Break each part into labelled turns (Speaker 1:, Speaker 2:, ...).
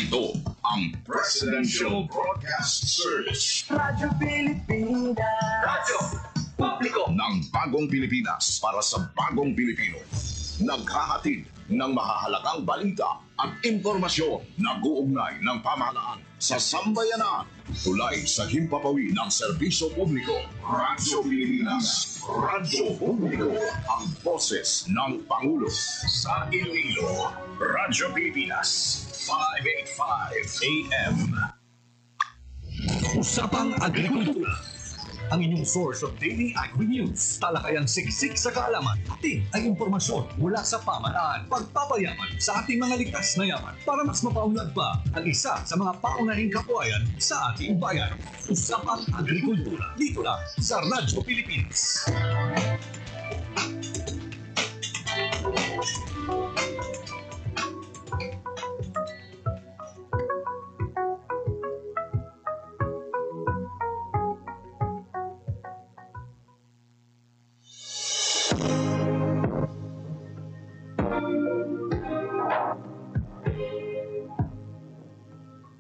Speaker 1: Ito ang Presidential Broadcast Service.
Speaker 2: Radyo Pilipinas.
Speaker 1: Radyo Publiko ng Bagong Pilipinas para sa Bagong Pilipino. Naghahatid ng mahahalagang balita at impormasyon na guugnay ng pamahalaan sa sambayanan. Tulay sa himpapawi ng serbisyo publiko. Radyo Pilipinas. Radyo Publiko. Ang boses ng Pangulo. Sa Iloilo. Radyo Pilipinas. 585 AM. Usapang Agrikultura. Ang inyong source of daily agri-news. Talakayang siksik sa kaalaman. Atin ay impormasyon mula sa pamahalaan. Pagpapayaman sa ating mga likas na yaman para mas mapaunlad pa ang isa sa mga paunahing kabuhayan sa ating bayan. Usapang Agrikultura. Dito lang sa Radyo Pilipinas.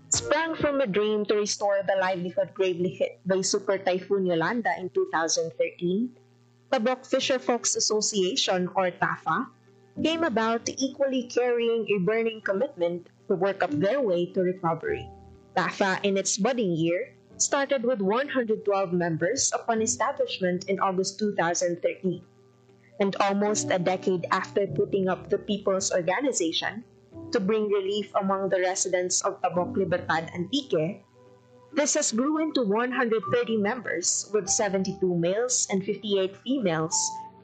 Speaker 3: Sprang from a dream to restore the livelihood gravely hit by Super Typhoon Yolanda in 2013, Tabok Fisherfolks Association, or TAFA, came about equally carrying a burning commitment to work up their way to recovery. TAFA, in its budding year, started with 112 members upon establishment in August 2013, and almost a decade after putting up the People's Organization, to bring relief among the residents of Tabok, Libertad, Antique, this has grown to 130 members with 72 males and 58 females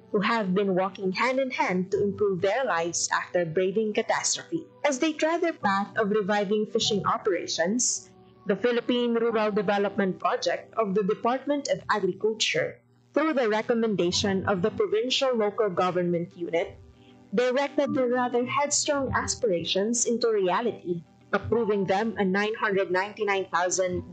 Speaker 3: who have been walking hand in hand to improve their lives after braving catastrophe. As they tread their path of reviving fishing operations, the Philippine Rural Development Project of the Department of Agriculture, through the recommendation of the Provincial Local Government Unit, directed their rather headstrong aspirations into reality, approving them a 999,950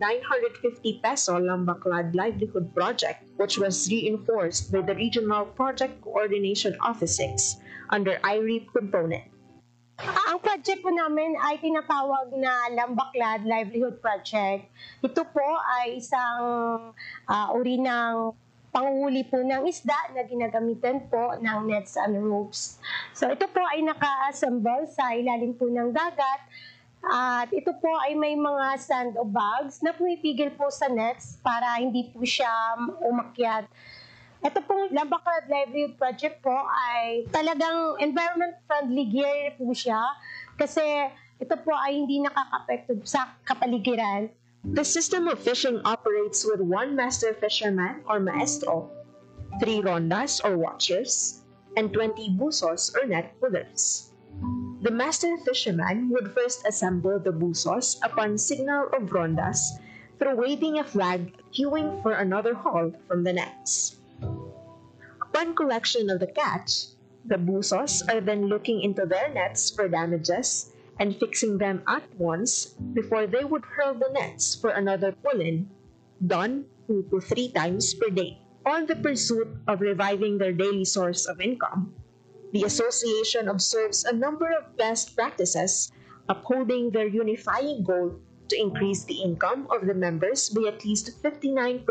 Speaker 3: peso Lambaklad livelihood project, which was reinforced by the Regional Project Coordination Office 6 under IREP component.
Speaker 4: Ang project po namin ay tinatawag na Lambaklad Livelihood Project. Ito po ay isang uri ng panguhuli po ng isda na ginagamitan po ng nets and ropes. So ito po ay naka-assemble sa ilalim po ng dagat at ito po ay may mga sandbags na pumipigil po sa nets para hindi po siya umakyat. Ito pong Lambaklad Livelihood Project po ay talagang environment-friendly gear po siya kasi ito po ay hindi nakaka-apekto sa kapaligiran.
Speaker 3: The system of fishing operates with one master fisherman or maestro, 3 rondas or watchers, and 20 busos or net pullers. The master fisherman would first assemble the busos upon signal of rondas through waving a flag queuing for another haul from the nets. Upon collection of the catch, the busos are then looking into their nets for damages and fixing them at once before they would hurl the nets for another pull-in, done 2 to 3 times per day. On the pursuit of reviving their daily source of income, the association observes a number of best practices upholding their unifying goal to increase the income of the members by at least 59%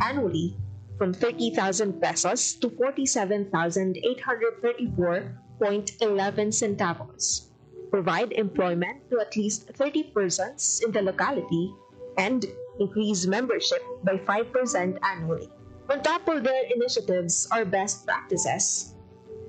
Speaker 3: annually from 30,000 pesos to 47,834.11 centavos. Provide employment to at least 30 persons in the locality, and increase membership by 5% annually. On top of their initiatives or best practices,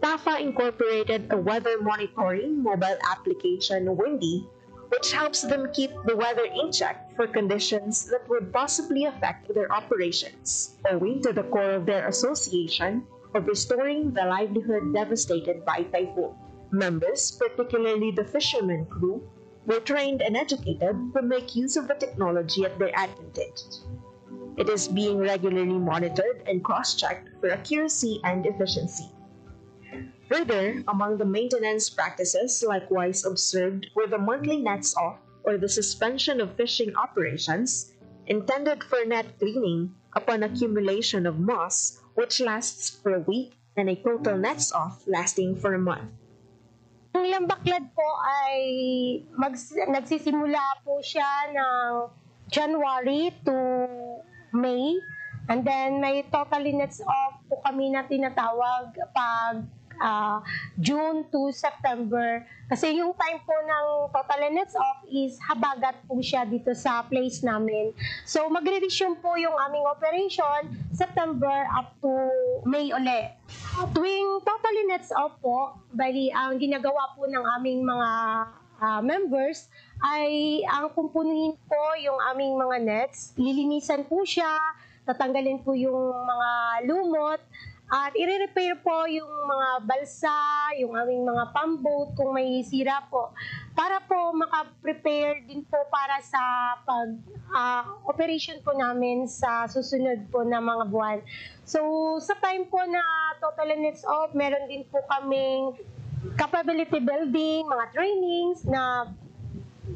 Speaker 3: TAFA incorporated a weather monitoring mobile application, Windy, which helps them keep the weather in check for conditions that would possibly affect their operations, owing to the core of their association of restoring the livelihood devastated by typhoon. Members, particularly the fishermen crew, were trained and educated to make use of the technology at their advantage. It is being regularly monitored and cross-checked for accuracy and efficiency. Further, among the maintenance practices likewise observed were the monthly nets off or the suspension of fishing operations intended for net cleaning upon accumulation of moss, which lasts for a week, and a total nets off lasting for a month.
Speaker 4: Ang Lambaklad po ay nagsisimula po siya ng January to May. And then may totally nets off po kami na tinatawag pag June to September. Kasi yung time po ng total nets off is habagat po siya dito sa place namin. So magre-resume po yung aming operation September up to May uli. Tuwing total nets off po, bali ang ginagawa po ng aming mga members ay ang kumpunin po yung aming mga nets. Lilinisan po siya, tatanggalin po yung mga lumot, at i-repair po yung mga balsa, yung aming mga pump-boat kung may sira po. Para po maka-prepare din po para sa operation po namin sa susunod po na mga buwan. So sa time po na total nets off, meron din po kaming capability building, mga trainings na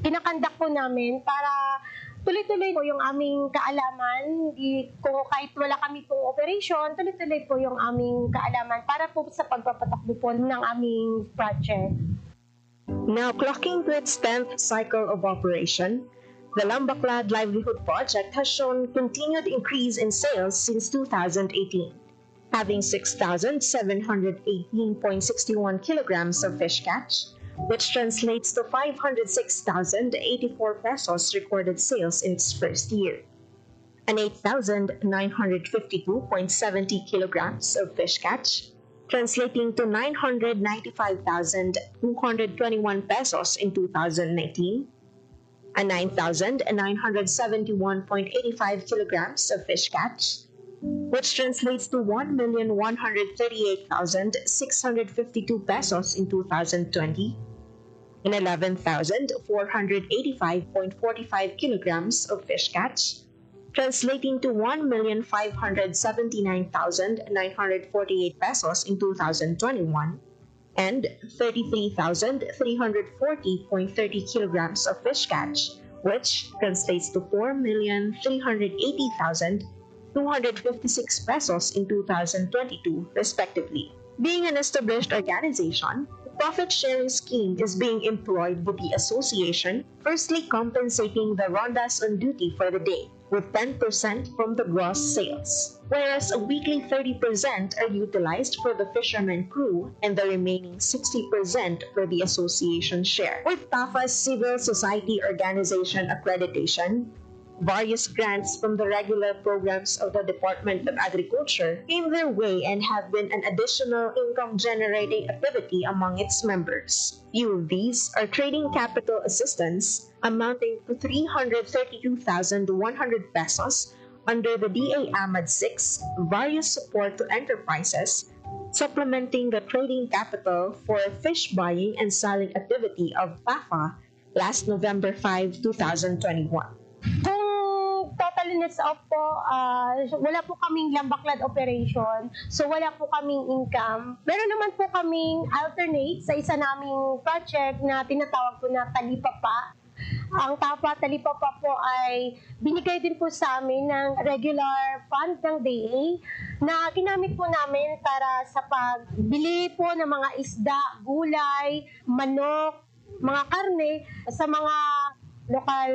Speaker 4: kinakandak po namin para tuloy-tuloy po yung aming kaalaman. Kung kahit wala kami pong operation, tuloy-tuloy po yung aming kaalaman para po sa pagpapatakbo po ng aming project.
Speaker 3: Now clocking to its 10th cycle of operation, the Lambaklad Livelihood Project has shown continued increase in sales since 2018, having 6,718.61 kilograms of fish catch, which translates to 506,084 pesos recorded sales in its first year, and 8,952.70 kilograms of fish catch, translating to 995,221 pesos in 2019, and 9,971.85 kilograms of fish catch, which translates to 1,138,652 pesos in 2020, and 11,485.45 kilograms of fish catch, translating to 1,579,948 pesos in 2021, and 33,340.30 kilograms of fish catch, which translates to 4,380,256 pesos in 2022, respectively. Being an established organization, the profit-sharing scheme is being employed with the association, firstly compensating the rondas on duty for the day, with 10% from the gross sales, whereas a weekly 30% are utilized for the fisherman crew and the remaining 60% for the association share. With TAFA's Civil Society Organization accreditation, various grants from the regular programs of the Department of Agriculture came their way and have been an additional income-generating activity among its members. Few of these are trading capital assistance amounting to 332,100 pesos under the DA Ahmad 6, various support to enterprises, supplementing the trading capital for fish buying and selling activity of TAFA last November 5, 2021.
Speaker 4: Total nets off po, wala po kaming Lambaklad operation, so wala po kaming income. Meron naman po kaming alternate sa isa naming project na tinatawag po na Talipapa. Ang TAFA Talipapa po ay binigay din po sa amin ng regular fund ng DA na ginamit po namin para sa pagbili po ng mga isda, gulay, manok, mga karne sa mga local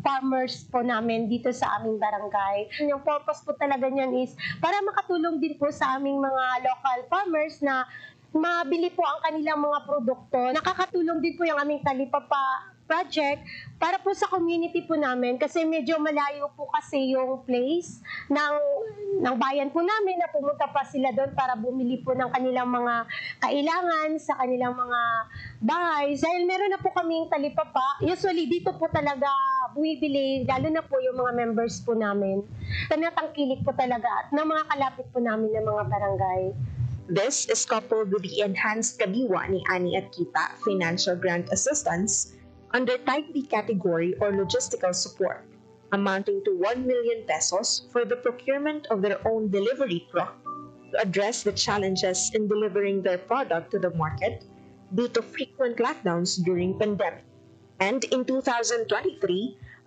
Speaker 4: farmers po namin dito sa aming barangay. Yung purpose po talaga niyan is para makatulong din po sa aming mga local farmers na mabili po ang kanilang mga produkto. Nakakatulong din po yung aming Talipapa project para po sa community po namin kasi medyo malayo po kasi yung place ng bayan po namin na pumunta pa sila doon para bumili po ng kanilang mga kailangan sa kanilang mga bahay. Dahil meron na po kaming Talipapa, usually dito po talaga bumibili, lalo na po yung mga members po namin. Tanatangkilik po talaga at ng mga kalapit po namin ng mga barangay.
Speaker 3: This is coupled with the enhanced kabiwa ni Ani at Kita financial grant assistance under Type B category or logistical support, amounting to 1 million pesos for the procurement of their own delivery truck to address the challenges in delivering their product to the market due to frequent lockdowns during pandemic. And in 2023,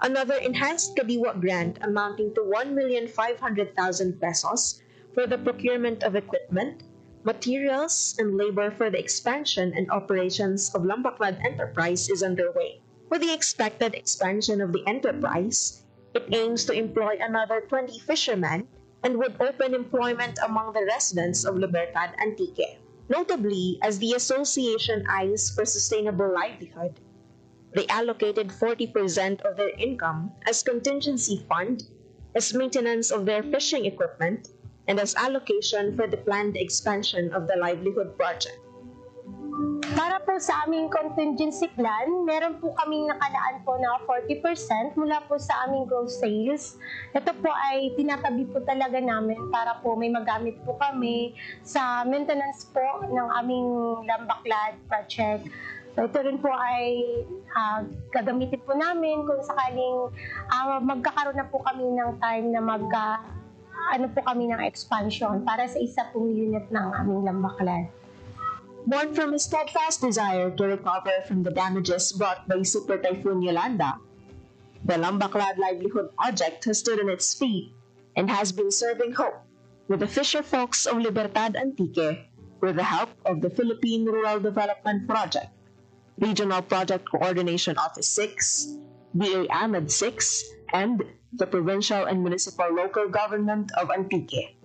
Speaker 3: another enhanced Kabiwa grant amounting to 1,500,000 pesos for the procurement of equipment, Materials and labor for the expansion and operations of Lambaclad Enterprise is underway. With the expected expansion of the enterprise, it aims to employ another 20 fishermen and would open employment among the residents of Libertad Antique. Notably, as the association eyes for sustainable livelihood, they allocated 40% of their income as contingency fund, as maintenance of their fishing equipment, and as allocation for the planned expansion of the livelihood project.
Speaker 4: Para po sa aming contingency plan, meron po kaming nakalaan po na 40% mula po sa aming gross sales. Ito po ay tinatabi po talaga namin para po may magamit po kami sa maintenance po ng aming Lambaclad project. So, ito rin po ay gagamitin po namin kung sakaling magkakaroon na po kami ng time na kami ng expansion para sa isa pong unit ng aming Lambaclad.
Speaker 3: Born from a steadfast desire to recover from the damages brought by Super Typhoon Yolanda, the Lambaclad Livelihood Project has stood on its feet and has been serving hope with the fisher folks of Libertad Antique with the help of the Philippine Rural Development Project, Regional Project Coordination Office 6, BA AMED 6, and the Provincial and Municipal Local Government of Antique.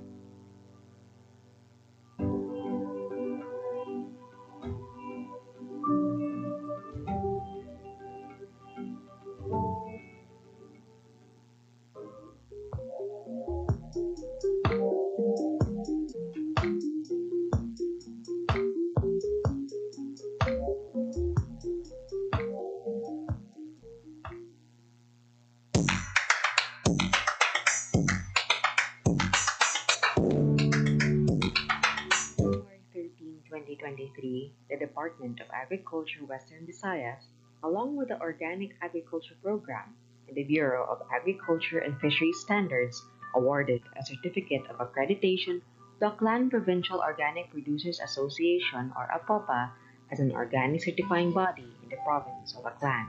Speaker 5: January 2023, the Department of Agriculture Western Visayas, along with the Organic Agriculture Program and the Bureau of Agriculture and Fisheries Standards, awarded a certificate of accreditation to the Aklan Provincial Organic Producers Association or APOPA as an organic certifying body in the province of Aklan.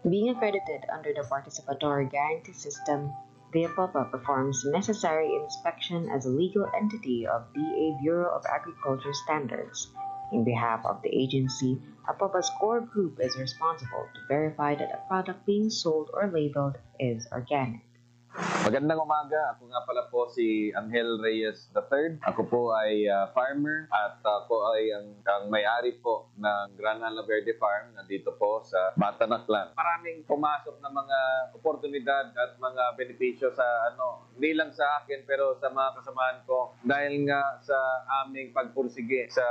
Speaker 5: Being accredited under the Participatory Guarantee System, the APOPA performs necessary inspection as a legal entity of DA Bureau of Agriculture Standards. In behalf of the agency, APOPA's core group is responsible to verify that a product being sold or labeled is organic.
Speaker 6: Magandang umaga. Ako nga pala po si Angel Reyes III. Ako po ay farmer at ako ay ang may-ari po ng Gran Ala Verde Farm nandito po sa Batan, Aklan. Maraming pumasok na mga oportunidad at mga benepisyo sa hindi lang sa akin pero sa mga kasamahan ko dahil nga sa aming pagpursige sa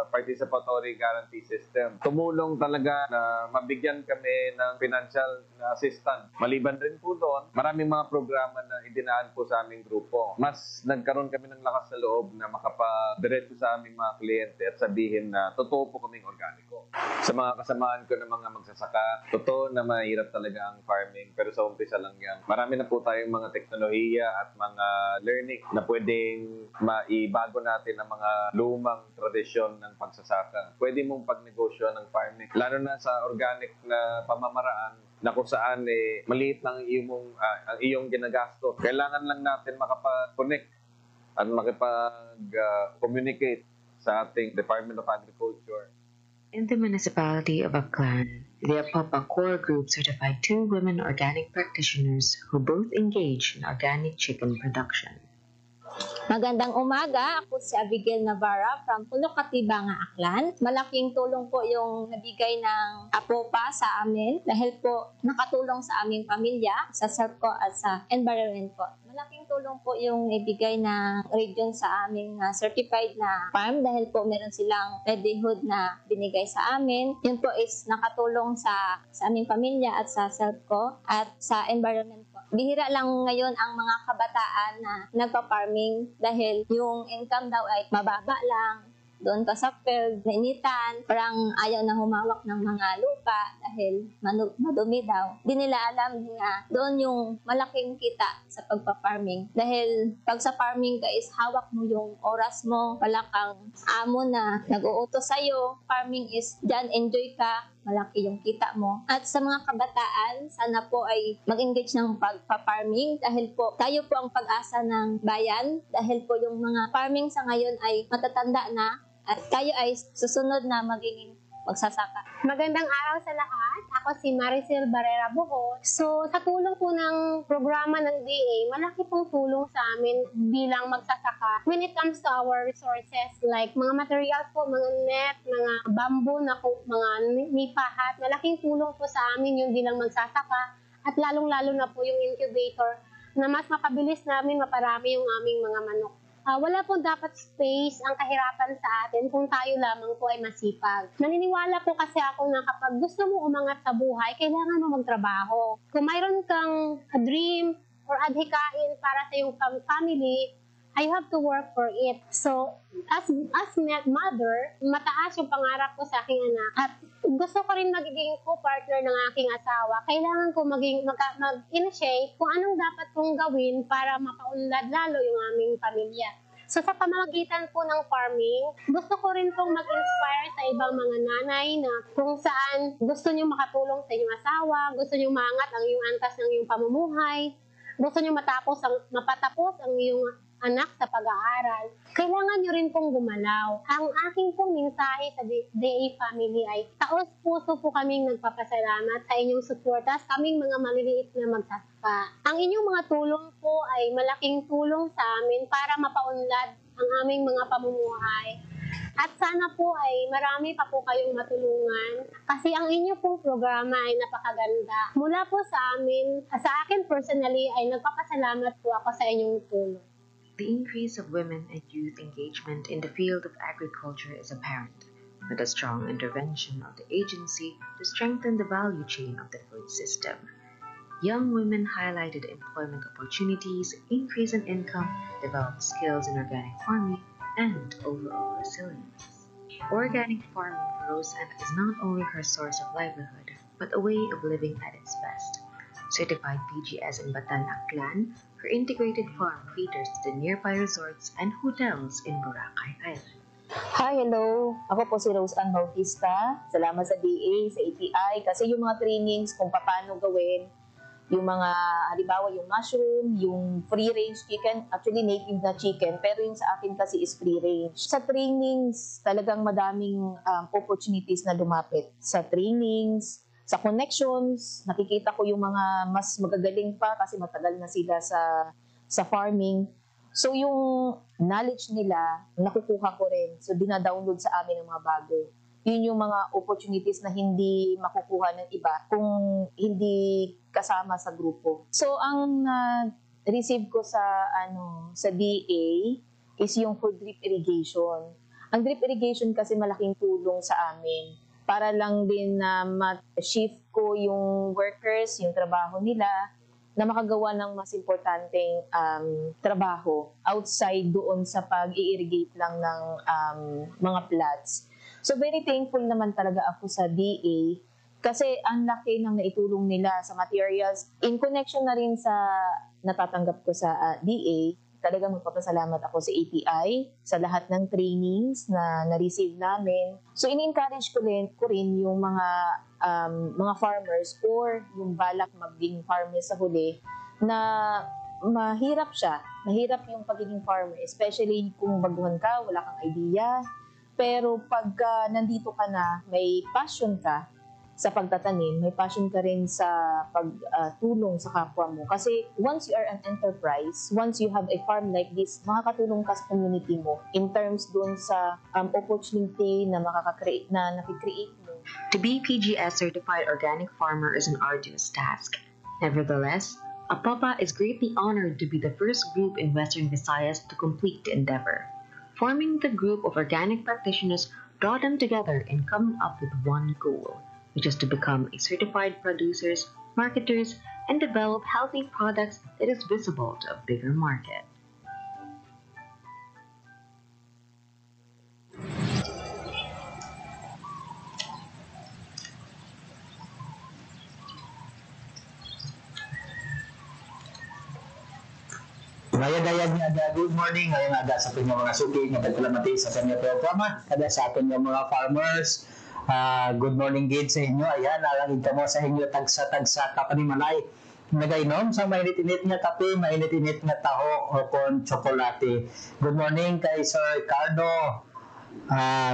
Speaker 6: Participatory Guarantee System. Tumulong talaga na mabigyan kami ng financial assistance. Maliban rin po doon, maraming mga programa na idinaan po sa aming grupo. Mas nagkaroon kami ng lakas sa loob na makapadiretso sa aming mga kliyente at sabihin na totoo po kaming organiko. Sa mga kasamahan ko ng mga magsasaka, totoo na mahirap talaga ang farming pero sa umpisa lang yan. Marami na po tayong mga teknolohiya at mga learning na pwedeng maibago natin ang mga lumang tradisyon ng pagsasaka. Pwede mong pagnegosyo ng farming. Lalo na sa organic na pamamaraan na kung saan maliit lang ang iyong ginagasto. Kailangan lang natin makapag-connect at makipag-communicate sa ating Department of Agriculture.
Speaker 5: In the municipality of Aklan, the APOPA core group certified 2 women organic practitioners who both engage in organic chicken production.
Speaker 7: Magandang umaga, ako si Abigail Navarra from Puno Katibanga, Aklan. Malaking tulong po yung nabigay ng APOPA sa amin dahil po nakatulong sa aming pamilya, sa self ko at sa environment po. Malaking tulong po yung ibigay ng region sa aming certified na farm dahil po meron silang livelihood na binigay sa amin. Yun po is nakatulong sa aming pamilya at sa self ko at sa environment po. Bihira lang ngayon ang mga kabataan na nagpa-farming dahil yung income daw ay mababa lang. Doon ka sa field, nainitan, parang ayaw na humawak ng mga lupa dahil madumi daw. Di nila alam nga doon yung malaking kita sa pagpa-farming. Dahil pag sa farming ka is hawak mo yung oras mo, wala kang amo na nag-uutos sa'yo. Farming is dyan, enjoy ka. malaki yung kita mo. At sa mga kabataan, sana po ay mag-engage ng pagpa-farming dahil po tayo po ang pag-asa ng bayan dahil po yung mga farming sa ngayon ay matatanda na at tayo ay susunod na magiging magsasaka.
Speaker 4: Magandang araw sa lahat. Ako si Maricel Barrera Buho. So, sa tulong po ng programa ng DA, malaki pong tulong sa amin bilang magsasaka when it comes to our resources like mga materials po, mga net, mga bamboo, mga nipahat. Malaking tulong po sa amin yung bilang magsasaka at lalong-lalo na po yung incubator na mas mapabilis namin maparami yung aming mga manok. Wala po dapat space ang kahirapan sa atin kung tayo lamang po ay masipag. Naniniwala po kasi ako na kapag gusto mo umangat sa buhay, kailangan mo magtrabaho. Kung mayroon kang dream or adhikain para sa iyong family, I have to work for it. So, as mother, mataas yung pangarap ko sa aking anak. At gusto ko rin magiging co-partner ng aking asawa. Kailangan ko mag-initiate kung anong dapat kong gawin para mapaunlad lalo yung aming pamilya. So, sa pamamagitan po ng farming, gusto ko rin pong mag-inspire sa ibang mga nanay na kung saan gusto nyo makatulong sa inyong asawa, gusto nyo maangat ang iyong antas ng iyong pamumuhay, gusto nyo mapatapos ang iyong anak sa pag-aaral, kailangan nyo rin pong gumalaw. Ang aking pong mensahe sa DA family ay taos-puso po kaming nagpapasalamat sa inyong suporta sa kaming mga maliliit na magsasaka. Ang inyong mga tulong po ay malaking tulong sa amin para mapaunlad ang aming mga pamumuhay. At sana po ay marami pa po kayong matulungan kasi ang inyo pong programa ay napakaganda. Mula po sa akin personally ay nagpapasalamat po ako sa inyong tulong.
Speaker 5: The increase of women and youth engagement in the field of agriculture is apparent, with a strong intervention of the agency to strengthen the value chain of the food system. Young women highlighted employment opportunities, increase in income, developed skills in organic farming, and overall resilience. Organic farming for Roseanne is not only her source of livelihood, but a way of living at its best. Certified PGS in Batan Aklan, her integrated farm caters to the nearby resorts and hotels in Boracay Island.
Speaker 8: Hi, hello. Ako po si Roseanne Bautista. Salamat sa DA, sa ATI, kasi yung mga trainings kung paano gawin, yung mga, halimbawa yung mushroom, yung free-range chicken, actually native na chicken, pero yung sa akin kasi is free-range. Sa trainings, talagang madaming opportunities na lumapit. Sa trainings, sa connections, nakikita ko yung mga mas magagaling pa kasi matagal na sila sa farming. So yung knowledge nila, nakukuha ko rin. So dina-download sa amin ng mga bago. Yun yung mga opportunities na hindi makukuha ng iba kung hindi kasama sa grupo. So ang receive ko sa DA is yung for drip irrigation. Ang drip irrigation kasi malaking tulong sa amin para lang din na ma-shift ko yung workers, yung trabaho nila, na makagawa ng mas importanteng trabaho outside doon sa pag-i-irrigate lang ng mga plants. So very thankful naman talaga ako sa DA kasi ang laki ng naitulong nila sa materials. In connection na rin sa natatanggap ko sa DA, talagang magpapasalamat ako sa ATI, sa lahat ng trainings na na-receive namin. So, in-encourage ko rin yung mga farmers or yung balak maging farmers sa huli na mahirap siya. Mahirap yung pagiging farmer, especially kung baguhan ka, wala kang idea. Pero pag nandito ka na, may passion ka sa pagtatanim, may passion ka rin sa pagtulong sa kapwa mo. Kasi once you are an enterprise, once you have a farm like this, makakatulong ka sa community mo in terms dun sa opportunity na nakikreate mo.
Speaker 5: To be PGS certified organic farmer is an arduous task. Nevertheless, APOPA is greatly honored to be the first group in Western Visayas to complete the endeavor. Forming the group of organic practitioners brought them together and coming up with one goal, which is to become a certified producers, marketers, and develop healthy products that is visible to a bigger market.
Speaker 9: Dayag niya ada good morning ngayong aga sa aton mga suki nga pagkalamati sa kanya programa kada sa aton mga farmers Good morning gid sa inyo. Ayan, nalangin ka mo sa inyo tagsa-tagsa ka panimalay. Nagainom sa mainit-init nga kape, mainit-init nga taho o kon tsokolate. Good morning kay Sir Ricardo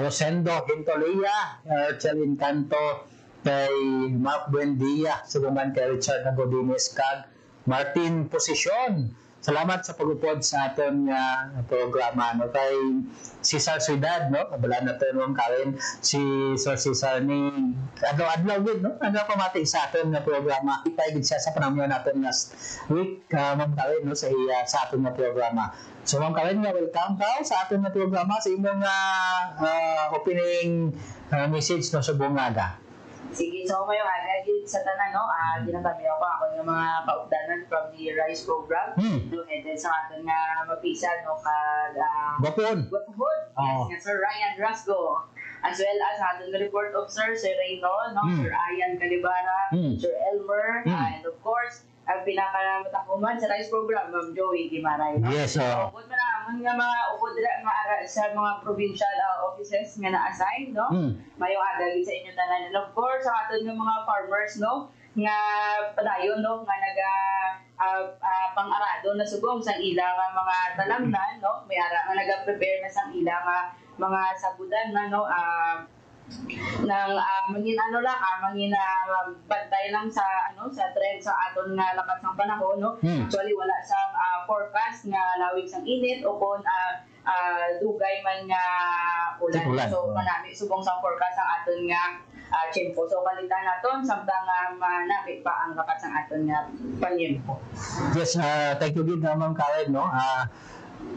Speaker 9: Rosendo Hintolia, Rachel Encanto, kay Mark Buendia, suguman kay Richard Agodines Kag, Martin Posisyon. Salamat sa pagupod sa aton nga programa, no, kay Cesar Ciudad, no, kabala na to nung kawin si Sir Cesar ni adlaw gid, no, ano pamati sa aton nga programa. Ipay gid siya sa panahon naton last week, ma'am kawin, no, sa aton nga programa. So ma'am kawin, nga welcome ka sa aton nga programa sa imong opening message no sa bungaga.
Speaker 10: Sige, so mayong aga sa tanan, no? Ginatami ako ng mga kaugdanan from the RISE program. No, and then sa atin nga mapisan, no,
Speaker 9: Bapon.
Speaker 10: Yes, nga Sir Ryan Rasgo. As well as atin nga report officer, Sir Rayno, no? Sir Ian Calibara, Sir Elmer, and of course, ang pinakamatakuman sa RISE program, Ma'am Joey Gimaray. No?
Speaker 9: Yes,
Speaker 10: Upod man nga mga upod sa mga provincial offices nga na-assign, no? Mayong agagi sa inyo tanan. And of course, sa aton ng mga farmers, no? Nga padayon, no? Nga pang-arado na sugong sa ilang mga talamnan, no? May ara nga naga-prepare na sa ilang mga sabudan na, no? Nang mangin bantay lang sa sa trend sa aton nga lakas ng panahon, no. Actually wala sa forecast nga lawig sang init o kon dugay man nga ulan. So manami subong sa forecast ang aton nga tiyempo. So palitan naton samtang manami pa ang lakas ng aton nga panyempo.
Speaker 9: Yes, thank you din Ma'am Karen, no.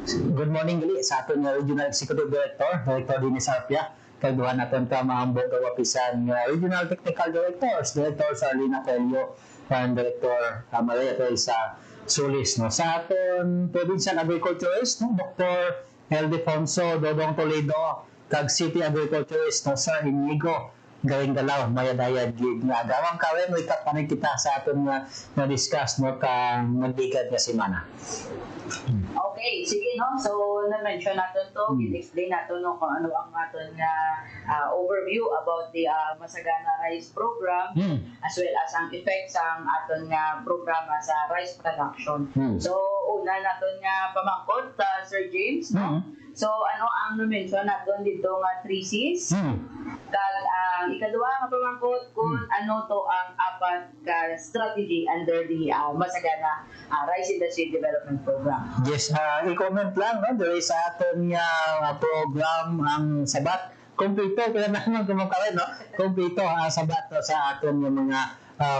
Speaker 9: Good morning gali sa aton nga Regional Executive Director Dennis Arpia. Kagduhan natin ka maambong kawapisan Regional Technical Directors, Director Arlina Telio, and Director Maria Teresa Solis. No? Sa aton Provincial Agriculturist, no? Dr. Eldefonso Dodong Toledo, kag City Agriculturist, no? Sir Inigo Galing Galaw, mayadayad gid nga agawang kawin, may kapanig kita sa aton nga na-discuss, no? Kang magdigad nga semana.
Speaker 10: Okay, sige, no? So, na-mention natin to, i-explain natin, no, kung ano ang aton nga overview about the Masagana Rice Program, as well as ang effects ang aton nga programa sa rice production. So, una natin nga pamangkot, Sir James, no? So, ano ang na-mention natin dito nga 3 C's? Kag ang ikaduha nga pamangkot kung ano to ang apat ka strategy under the Masagana Rice Industry Development Program.
Speaker 9: Yes, i-comment lang, no? There is aton nga program ang sabat. Kompleto, kaya naman kumakawin, no? Kompleto sabat sa aton nga mga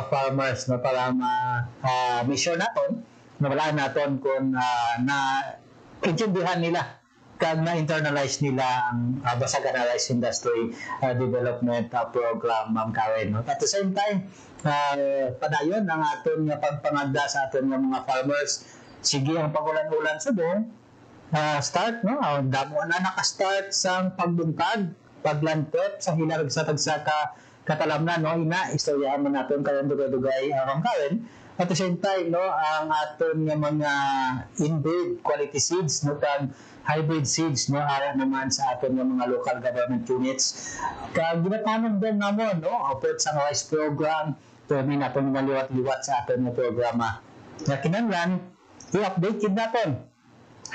Speaker 9: farmers, no? Para ma-mission naton, nawalaan naton kung na-intindihan nila kag na-internalize nila ang Masagana Rice Industry Development Program, Ma'am Karen. No? At the same time, padayon ang aton nga pagpangagda sa aton nga mga farmers. Sige ang pagulan-ulan subong, start, no? Damo na naka-start sa pagbungkag, paglantot sa hilarag sa tagsaka katalamnan, no? Istoryahan man naton karon dugay-dugay Ma'am Karen. At the same time, no, ang aton nga mga inbreed quality seeds, no, kag hybrid seeds, no, ara naman sa aton nga mga local government units. Kag ginatanong din namon, no, apart sa rice program, to may naton nga liwat-liwat sa aton nga programa. Na kinahanglan i-update kid naton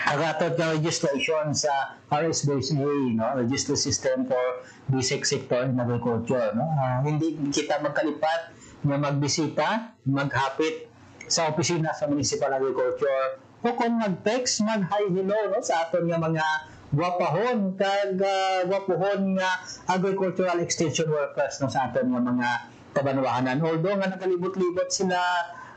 Speaker 9: ang aton nga registration sa RSBSA, no, Register System for Basic Sector in Agriculture, no. Hindi kita magkalipat nga magbisita, maghapit sa opisina sa Municipal Agriculture o kung mag-text, mag-hi hello, no, sa aton nga mga gwapahon kag gwapuhon nga agricultural extension workers, no, sa aton nga mga kabanwahanan. Although nga nakalibot-libot sila,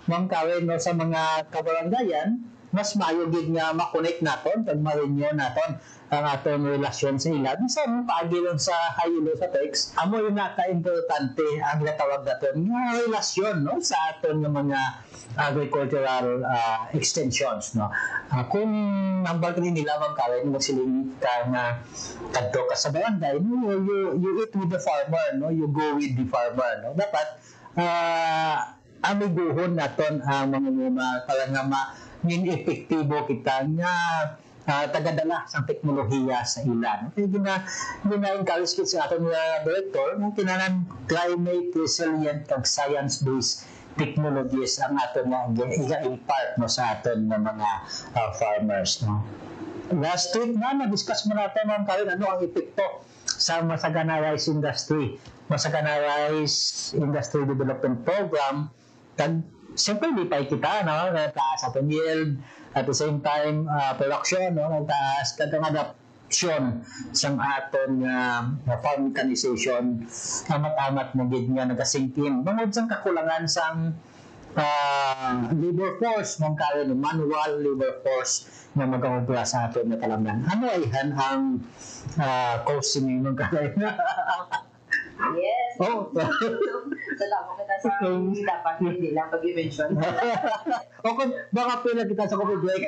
Speaker 9: Ma'am Karen, no, sa mga kabarangayan, mas maayo gid nga ma-connect naton kag ma-renew naton ang aton relasyon sa ila. Bisan paagi lang sa haylo sa text, amo yung naka-importante ang natawag naton nga relasyon, no, sa aton nga mga agricultural extensions, no. Kung nambal ka nila Ma'am Karen, magsiling ka nga kadto ka sa barangay, no, you eat with the farmer, no, you go with the farmer, no. Dapat amiguhon naton ang mga para nga epektibo kita nga tagadala sa teknolohiya sa ilan. Kaya gina-encourage ko sa aton nga director ng tinanan climate resilient kag science-based technologies ang aton nga i-impart no, sa aton nga mga farmers. No? Last week na-discuss mo natin mga karon ano ang epekto sa Masagana Rice Industry. Masagana Rice Industry Development Program, siyempre di pa kita, no? Nagtaas aton yield, at the same time, production, no? Nagtaas, katong adaption sa aton farm mechanization, amat-amat na gid nga nagasingkin. Bangod sa kakulangan sa labor force, mong karon manual labor force na magakumpra sa aton na talamnan. Ano ay ang cause ni mong karon?
Speaker 10: Yes.
Speaker 9: Oh.
Speaker 10: Salamat kita sa dapat hindi lang pag-mention.
Speaker 9: O kung baka pila kita sa COVID break.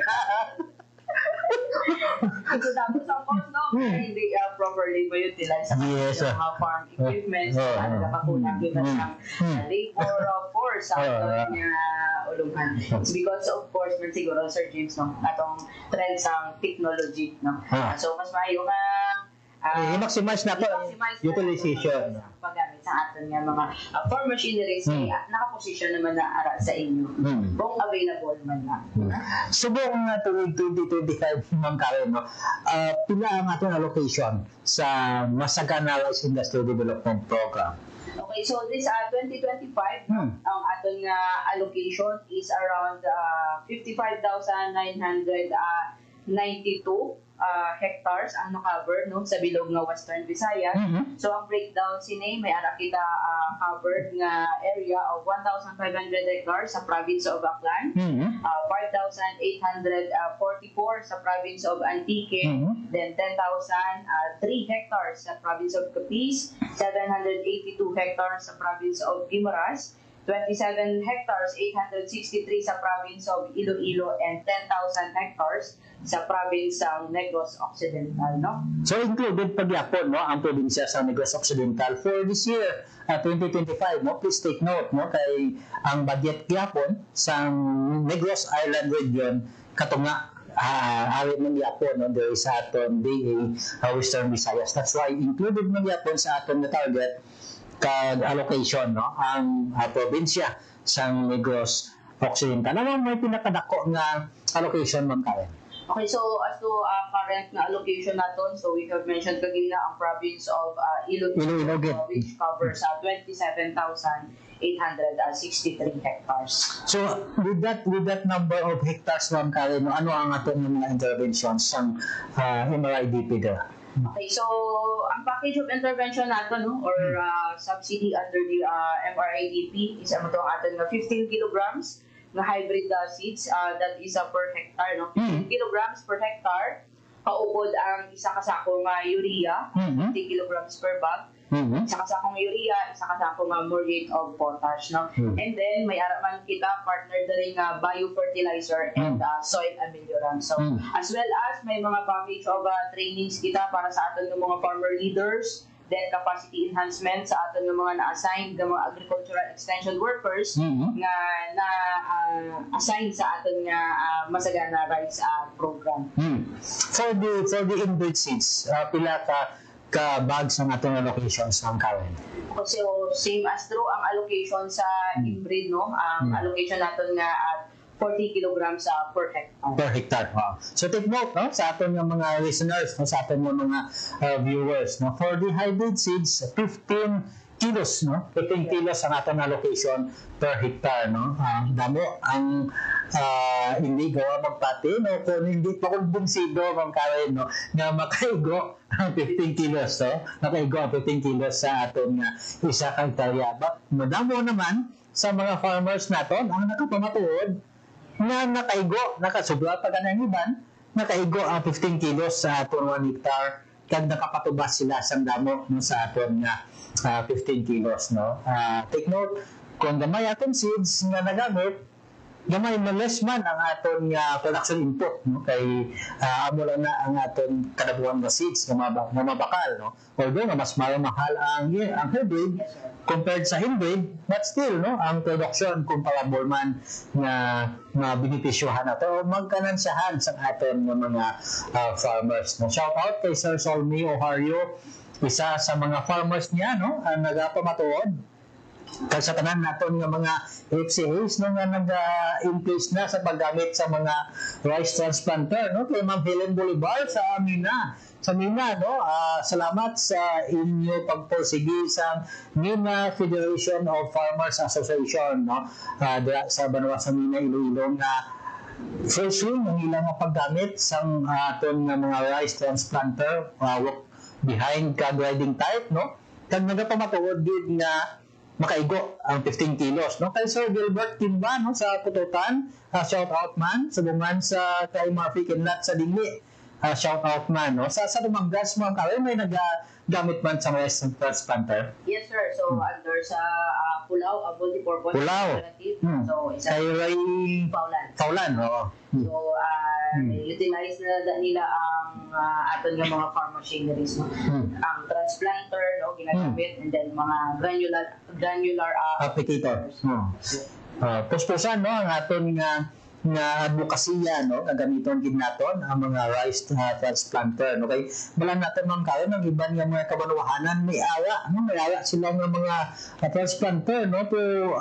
Speaker 10: Ito dapat sa cost, no? Hindi properly ma-utilize sa mga farm equipment. Ano na pakulang kita ng labor force sa ating ulungan. It's because of course, man siguro Sir James, no? Atong trend sa technology, no? So, mas maayo nga
Speaker 9: i-maximize na po utilization.
Speaker 10: Paggamit sa atin nga mga farm machineries nakaposisyon naman na ara sa inyo. Kung available man na.
Speaker 9: Subong na tuwing 2025 Ma'am Karen, no? Pila ang ating allocation sa Masagana Rice Industry Development Program?
Speaker 10: Okay, so this 2025, ang ating allocation is around 55,992 hectares ang na-cover no, sa bilog nga Western Visayas. So ang breakdown sini may ara kita covered nga area of 1,500 hectares sa province of Aklan, 5,844 sa province of Antique, then 10,003 hectares sa province of Capiz, 782 hectares sa province of Guimaras, 27 hectares, 863 sa province of Iloilo, and 10,000 hectares sa province ng Negros Occidental, no?
Speaker 9: So included pagyapon, no, ang probinsya sa Negros Occidental for this year, 2025, no? Please take note, no, kay ang budget gyapon sa Negros Island region katunga awit ng gyapon, no, there is aton DA Western Visayas. That's why included ng gyapon sa aton na target kag allocation, no, ang probinsya sa Negros Occidental. Ano may pinakadako nga allocation, Ma'am Karen?
Speaker 10: Okay, so as to current na allocation naton, so we have mentioned kagina ang province of Iloilo, which covers 27,863 hectares.
Speaker 9: So with that number of hectares, Ma'am Karen, ano ang aton mga interventions sa MRIDP there?
Speaker 10: Okay, so ang package of intervention natin, no, or subsidy under the MRIDP is ang atin na 15 kilograms na hybrid seeds, that is per hectare, no? 15 kilograms per hectare, kaupod ang isa kasakong urea, 50 kilograms per bag, isa kasakong urea, isa kasakong muriate of potash, no? And then may araman kita partner na rin biofertilizer and soil ameliorant. So as well as may mga package of trainings kita para sa aton ng mga farmer leaders, then capacity enhancement sa aton ng mga na-assign ng mga agricultural extension workers nga na-assign sa aton nga Masagana Rice program.
Speaker 9: For the inbreed seeds, pila ka bags ang atong allocations ng Karen?
Speaker 10: So same as true ang allocation sa inbreed, no? Ang allocation naton nga at 40 kilograms per hectare.
Speaker 9: Per hectare. Wow. So take note, no, sa aton ng mga listeners, no, sa aton ng mga viewers, no, for the hybrid seeds, 15 kilos, no, 15 kilos ang aton allocation per hectare, no. Damo ang hindi gawa magpati, no, kung hindi pa kumbinsido Ma'am Karen, no, na makaigo ang 15 kilos, no, makaigo ang 15 kilos sa aton nga isa ka hektarya. But madamo naman sa mga farmers naton ang nakapamatuod na nakaigo, nakasubra pa ganang iban, nakaigo ang 15 kilos sa aton 1 hectare, kag nakapatubas sila sa damo, no, sa aton nga 15 kilos, no. Take note, kung gamay aton seeds nga nagamit, gamay na less man ang aton nga production input, no, kay amo lang na ang aton kadabuhan nga seeds nga mabakal, no. Although na mas mahal ang hybrid, compared sa inbreed, but still, no, ang production comparable man na benepisyohan nato o magkanansahan sa aton ng mga farmers. No? Shout out kay Sir Solmi Ohario, isa sa mga farmers niya, no, ang nagapamatuod kaya sa tanan naton nga mga FCAs no nga nag-increase na sa paggamit sa mga rice transplanter, no, kay Ma'am Helen Bolivar sa Mina no, salamat sa inyo pagpursige sa Mina Federation of Farmers Association, no, sa Banwa sa Mina, Iloilo nga firstly ang ilang paggamit sa aton nga mga rice transplanter work behind ka grading type, no, kag nagapamatuod gid nga makaigo ang 15 kilos, no, kay Sir Gilbert Timba, no, sa Pututan, shout out man sa bungan sa kay Murphy Kinlat sa Dingli, shout out man, no, sa Dumanggas mo kay may nagagamit man sa rice transplanter.
Speaker 10: Yes sir, so under sa Pulao, multi-purpose alternative, so isa
Speaker 9: kay Ray Paulan, oo.
Speaker 10: So utilize na nila ang aton nga mga farm machineries, no? Ang transplanter, no, ginagamit, and then mga granular
Speaker 9: applicators. Puspusan, no, ang aton nga advokasya, no, gagamiton gid naton ang mga rice transplanter, no, kay wala naton man kayo ng iban nga mga kabanwahanan may awa sila nga mga transplanter, no, to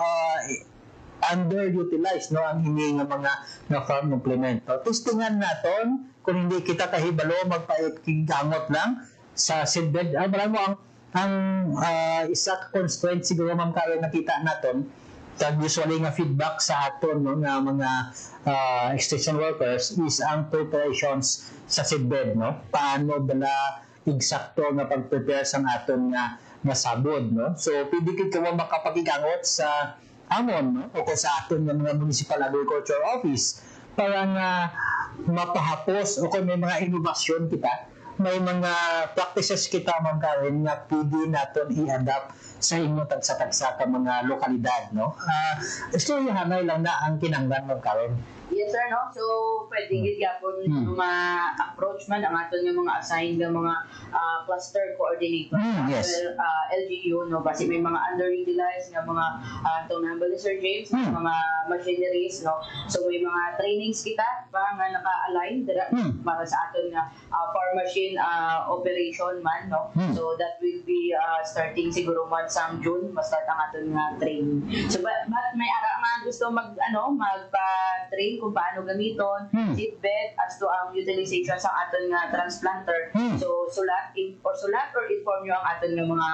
Speaker 9: underutilized, no, ang ini nga mga na farm implement. So, testingan naton kung hindi kita kahibalo magpaikigangot lang sa seedbed. Maramo ang isa ka constraint siguro ma'am kayo nakita naton kag usually nga feedback sa aton, no, nga mga extension workers is ang preparations sa seedbed, no, paano bala eksakto nga pag-prepare sang aton nga sabod, no. So pwede kid ka makapagigangot sa amon, no, o sa aton ng mga municipal agriculture office para nga mapahapos o kung may mga innovasyon kita, may mga practices kita man karon nga pwede naton i-adapt sa inyo tagsa-tagsa ka mga lokalidad, no. Istoryahanay lang na ang kinanglan man karon.
Speaker 10: Yes sir, no? So pwede gid gyapon mga approach man ang aton nga mga assigned nga mga cluster coordinator,
Speaker 9: yes.
Speaker 10: LGU, no, basi may mga underutilized nga mga tonable Sir James, mga machineries, no. So may mga trainings kita pa nga naka-align dira para sa aton nga farm machine operation man, no. So that will be starting siguro months ang June ma-start ang aton nga training. So but may ara nga gusto magpa-train kung paano gamiton seedbed as to ang utilization sa aton nga transplanter. So sulat or inform nyo ang aton nga mga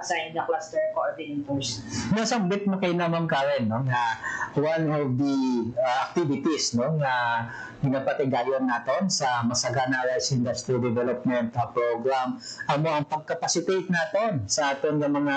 Speaker 10: assigned na cluster coordinators.
Speaker 9: Nasambit mo kay na Ma'am Karen, no, nga one of the activities, no, nga ginapatigayon naton sa Masagana Rice Industry Development Program amo ang pagcapacitate naton sa aton nga mga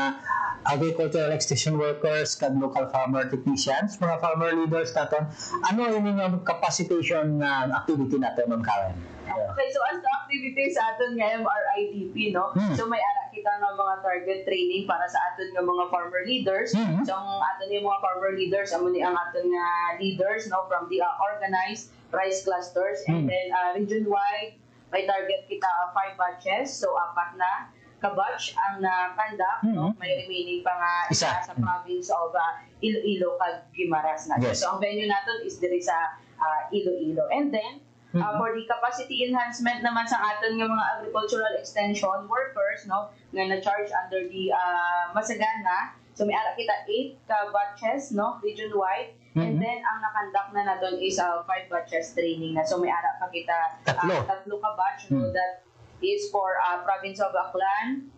Speaker 9: agricultural extension workers kag local farmer technicians, mga farmer leaders naton. Ano ini nga capacitation activity naton, Ma'am Karen?
Speaker 10: Okay, so as the activity sa aton nga MRIDP, no, so may ara kita nga mga target training para sa aton nga mga farmer leaders. So ang aton nga mga farmer leaders amo ni ang aton nga leaders, no, from the organized rice clusters, and then region-wide may target kita 5 batches, so 4 na ka-batch ang na-conduct, no? May remaining pa nga isa sa province of Iloilo kag Guimaras na.
Speaker 9: Yes.
Speaker 10: So ang venue natin is diri sa Iloilo. And then for the capacity enhancement naman sa aton nga mga agricultural extension workers, no, nga na-charge under the Masagana. So may ara kita 8 ka-batches, no, region-wide. And then ang na-conduct na naton is 5 batches training na. So may ara pa kita tatlo ka-batch, no, that is for province of Aklan,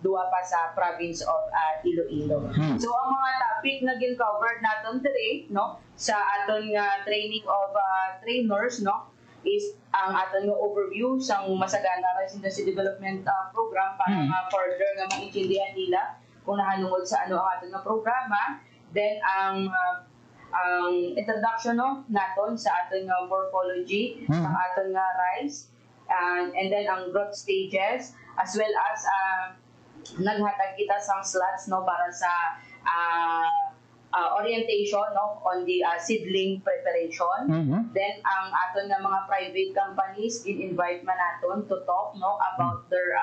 Speaker 10: duwa pa sa province of Iloilo. So ang mga topic na gin-covered naton today, no, sa aton nga training of trainers, no, is ang aton nga overview sa Masagana Rice Industry Development Program para nga further nga maintindihan nila kung nahanungod sa ano ang aton nga programa. Then ang introduction, no, naton sa aton nga morphology sa aton nga rice, and then ang growth stages, as well as naghatag kita sang slots, no, para sa orientation, no, on the seedling preparation. Then ang aton nga mga private companies in-invite man naton to talk, no, about their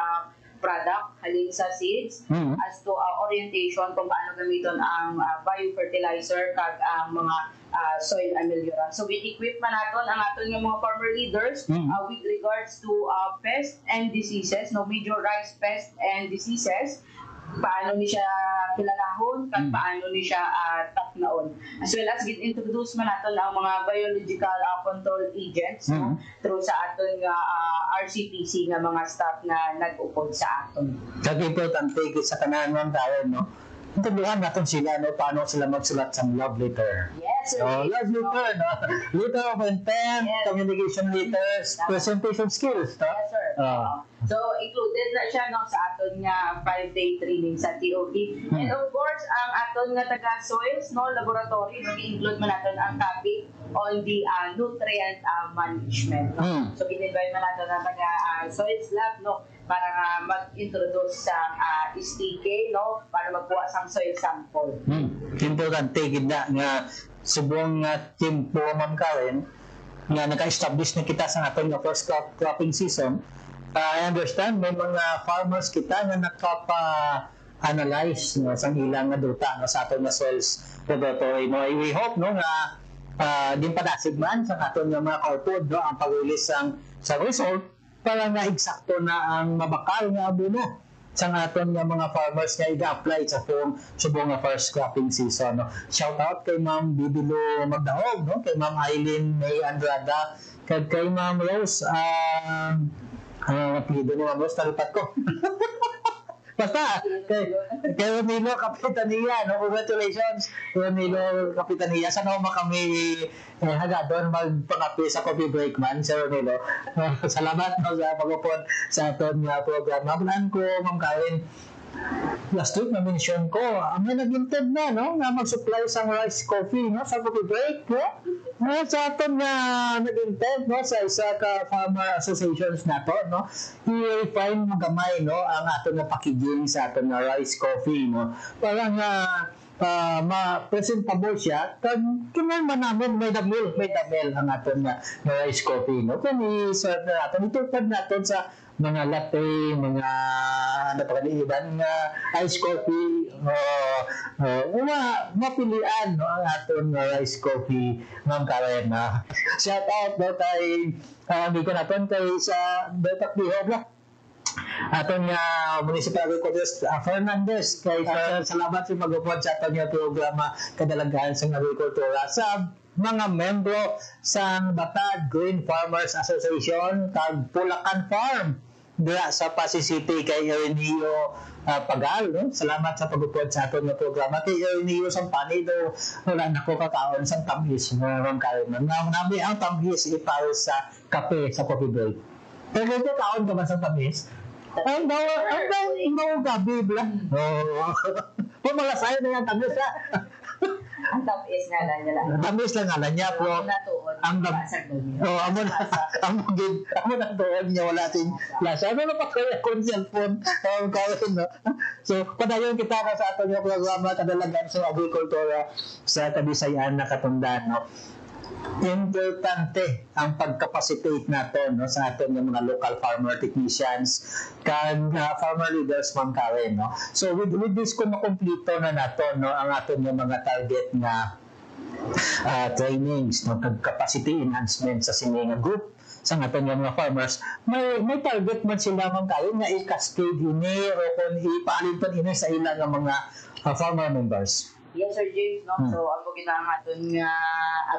Speaker 10: product halin sa seeds as to orientation kung paano gamiton ang biofertilizer kag ang mga soil ameliorant. So we-equip man naton ang aton nga mga farmer leaders with regards to pests and diseases, no, major rice pests and diseases, paano ni siya kilalahon, kag paano ni siya taknaon. As well as introduce man naton ang mga biological control agents no, through sa aton nga RCPC nga mga staff na nag-upod sa aton.
Speaker 9: Kag importante sa tanan ng tao, no? Tutubuhan natin sila, no, paano sila magsulat sa love letter.
Speaker 10: Yes, sir.
Speaker 9: So, love letter, no? Letter of intent, communication letters, presentation skills, no?
Speaker 10: Yes, sir. So, included na siya no, sa aton nga 5-day training sa TOT. And of course, ang aton nga taga-soils no, laboratory, nag-include man natin ang topic on the nutrient management. No? So, in-invite man natin ang taga-soils lab no, para mag-introduce sa STK no, para magkuha sang soil sample.
Speaker 9: Importante gina nga subong timpo man Karen nga naka-establish na kita sa aton nga first cropping season. I understand may mga farmers kita nga nakapa-analyze no, sa ilang nga duta no, sa aton nga soils laboratory. No, we hope no nga din padasig man sa aton nga mga output no, ang pag-release sa result para nga eksakto na ang mabakal nga abono sa aton nga mga farmers nga i-apply sa subong nga first cropping season. No. Shout out kay Ma'am Bibilo Magdaog, no, kay Ma'am Eileen May Andrada, kay Ma'am Rose apelido ni Ma'am Rose, talipat ko. Basta, kay Romilo Kapitania, no? Congratulations, Romilo Kapitania. Sana mo kami hagadon magpangapi sa coffee break man, Sir Romilo. Salamat no, sa pag-upod sa aton nga program. Mabulan ko, Ma'am Karen, last week na-mention ko, may nag-inted na, no? Nga mag-supply sa rice coffee, no? Sa coffee break, no? Sa aton nga nag-inted, no? Sa isa ka farmer associations na to, no? I-refine magamay, no? Ang aton nga packaging sa aton nga rice coffee, no? Para nga ma-presentable siya, kung man namin may damil ang aton nga rice coffee, no? Kung i-serve na natin, itupad natin sa mga latte, mga napakaliiban nga ice coffee, mapilian no, ang aton rice coffee, Ma'am Karen. Shout out no, kay amigo natin kay sa Betak Bihog na aton nga Municipal Agriculture Fernandez, kay salamat sa mag-upod sa aton nga programa kadalagaan sa agrikultura sa mga membro sa Batad Green Farmers Association kag Pulacan Farm dira sa Pasig City, kay Ernio Pagal, no? Salamat sa pag-upod sa aton nga programa. Kay Ernio Sampani do wala na ko kakaon sang tamis Ma'am Karen. Nami ang tamis iparo sa kape sa coffee break. Pero ito kaon ka ba sa tamis? Ang daw gabi bla. Oh, malasay na yung tamis ha.
Speaker 10: Ang tamis nga lang niya lang.
Speaker 9: Tamis lang nga niya po. Ang tuon niya wala ting lasa. Ano na pa kaya kung cellphone? No? So, padayon kita na sa ato yung programa kadalagan sa agrikultura sa Kabisayan na Katundaan. No? Importante ang pagcapacitate nato no, sa aton ng mga local farmer technicians kag farmer leaders, Ma'am Karen. No? So, with this kung makumpleto na nato no, ang aton ng mga target nga trainings, no, capacity enhancement sa sininga group sa aton ng mga farmers, may target man sila, Ma'am Karen, nga i-cascade ini o kung ipaalintan ini sa ilang mga farmer members.
Speaker 10: Yes, Sir James, no? So, ang pagkita aton nga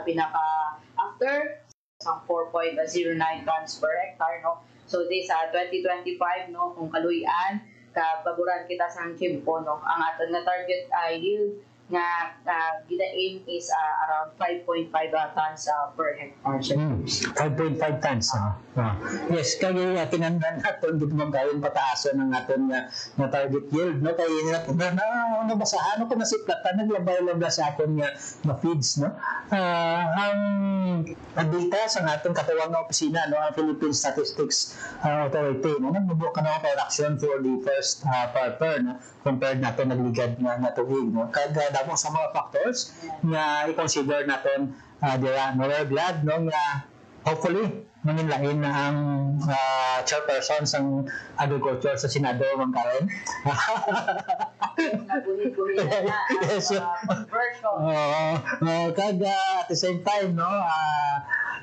Speaker 10: pinaka-after sa 4.09 tons per hectare, no? So, this 2025, no, kung kaluyan, kabaguran kita sa chimpo, no? Ang aton nga target yield nga gina-aim is around 5.5 tons per hectare.
Speaker 9: 5.5 tons. Yes, kaya kinahanglan natin dito magawin pataasan ng aton nga target yield. No? Kaya nabasahan ko na si Plata, naglabay-labla sa aton nga feeds. No? Ang data sa aton katuwang na opisina, no? Ang Philippine Statistics Authority, no? Nagbubuka na ang production for the first quarter, no? Compared nato nagligad nga natubig. No? Kaya damo sa mga factors nga i-consider natin dira. No? We're glad no, nga hopefully manginlain na ang chairperson sa agriculture sa Senado, Ma'am Karen.
Speaker 10: Nagulit-gulit na
Speaker 9: Yes,
Speaker 10: conversion.
Speaker 9: At the same time, no,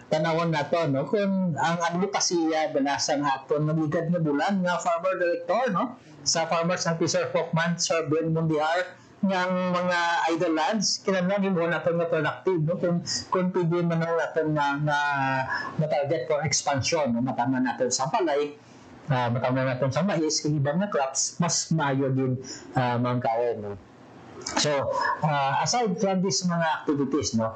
Speaker 9: tanawon na to, no, kung ang advokasya banasang aton nabigad nga bulan nga farmer director, no, sa Farmers and Fisher Folkman, Sir Ben Mundiar, ng mga idle lands, kinahanglan mo natin nga productive, no? Kung pwede man natin na target for expansion, no? Matama natin sa palay, matama natin sa mais, kung ibang na crops, mas mayo din mga kain, no? So, aside from these mga activities, no,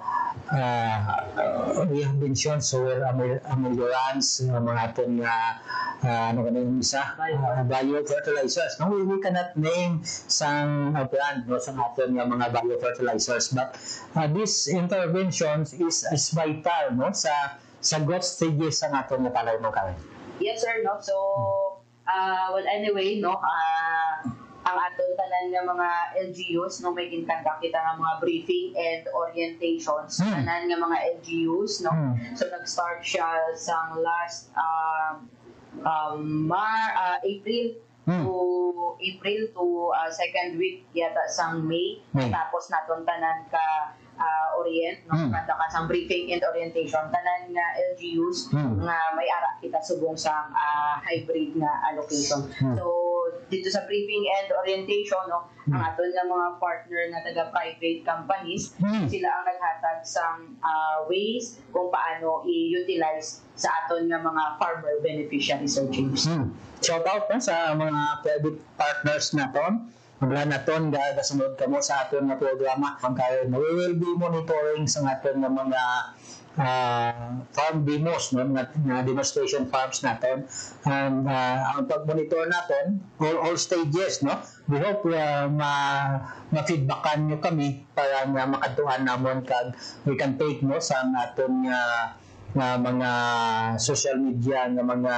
Speaker 9: we have mentioned soil ameliorants, mga ating ano ka na yung isa, biofertilizers. No, we cannot name some brand, no, sa ating mga biofertilizers, but these interventions is vital, no, sa growth stages ng ating palay mo kami.
Speaker 10: Yes, sir, no? So, well, anyway, no, ang aton tanan nga mga LGUs, no, may kintanggap kita nga mga briefing and orientations tanan nga mga LGUs, no. So nag-start siya sa last April to second week yata sang May. Tapos naton tanan ka orient, no, kanta ka sang briefing and orientation tanan nga LGUs nga may ara kita subong sang hybrid nga allocation. So dito sa briefing and orientation, no, ang aton nga mga partner nga taga-private companies, sila ang naghatag sang ways kung paano i-utilize sa aton nga mga farmer beneficiaries or James.
Speaker 9: Shout out sa mga private partners naton. Mula naton gasunod kamo sa aton nga programa. We will be monitoring sa aton nga mga farm demos, no, na demonstration farms natin, and ang pag-monitor natin all stages, no, we hope ma-feedbackan nyo kami para makatuan namon kag we can take, no, sa aton nga mga social media nga mga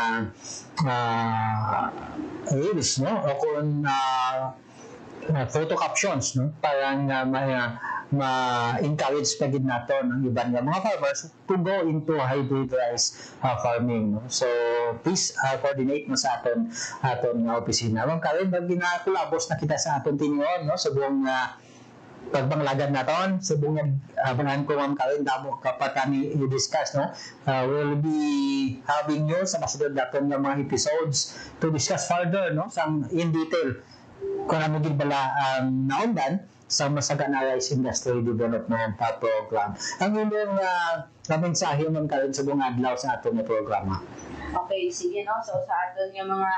Speaker 9: reels, no, o kung photo captions, no, parang ma-encourage pa din nato ng ibang mga farmers to go into hybridized farming, no? So please coordinate mo sa aton nga opisina. Ma'am Karen, pag ginakulabos na kita sa aton tinyon, no, subong pagbanglagan naton, subong banahan ko, Ma'am Karen, damo kapag kami i-discuss, no, we'll be having you sa masunod naton nga mga episodes to discuss further, no, in detail kung ano din bala ang naundan sa Masagana Rice Industry Development Program. Ang inyong mensahe, Ma'am Karen, sa buong adlaw sa atong programa.
Speaker 10: Okay, sige, no. So sa aton nga mga